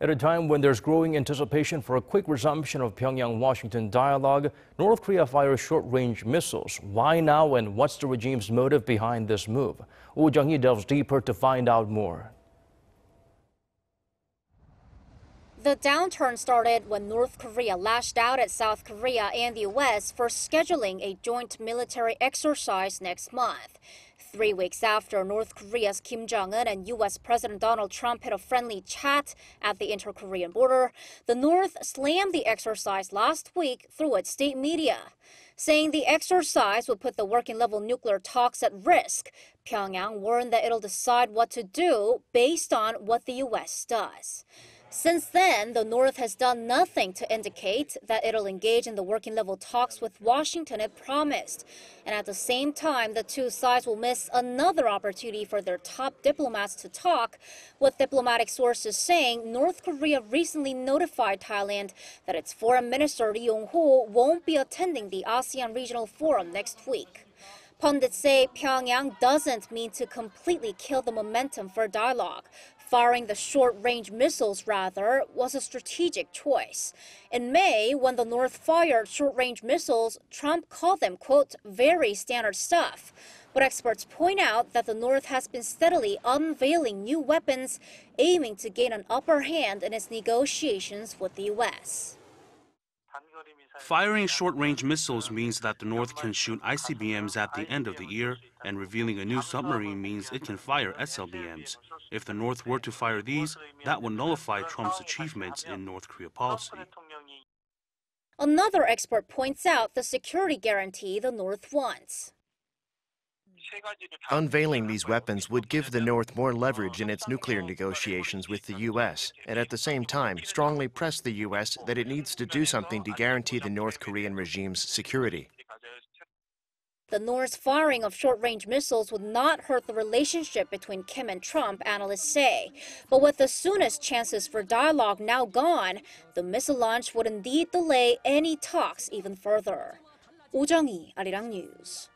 At a time when there's growing anticipation for a quick resumption of Pyongyang-Washington dialogue, North Korea fires short-range missiles. Why now, and what's the regime's motive behind this move? Jung-hee delves deeper to find out more. The downturn started when North Korea lashed out at South Korea and the U.S. for scheduling a joint military exercise next month. 3 weeks after North Korea's Kim Jong-un and U.S. President Donald Trump had a friendly chat at the inter-Korean border, the North slammed the exercise last week through its state media, saying the exercise would put the working-level nuclear talks at risk. Pyongyang warned that it'll decide what to do based on what the U.S. does. Since then, the North has done nothing to indicate that it'll engage in the working-level talks with Washington it promised. And at the same time, the two sides will miss another opportunity for their top diplomats to talk, with diplomatic sources saying North Korea recently notified Thailand that its Foreign Minister Jung-hee won't be attending the ASEAN Regional Forum next week. Pundits say Pyongyang doesn't mean to completely kill the momentum for dialogue. Firing the short-range missiles, rather, was a strategic choice. In May, when the North fired short-range missiles, Trump called them, quote, very standard stuff. But experts point out that the North has been steadily unveiling new weapons, aiming to gain an upper hand in its negotiations with the U.S. Firing short-range missiles means that the North can shoot ICBMs at the end of the year, and revealing a new submarine means it can fire SLBMs. If the North were to fire these, that would nullify Trump's achievements in North Korea policy. Another expert points out the security guarantee the North wants. Unveiling these weapons would give the North more leverage in its nuclear negotiations with the U.S., and at the same time strongly press the U.S. that it needs to do something to guarantee the North Korean regime's security. The North's firing of short-range missiles would not hurt the relationship between Kim and Trump, analysts say. But with the soonest chances for dialogue now gone, the missile launch would indeed delay any talks even further. Jung-hee, Arirang News.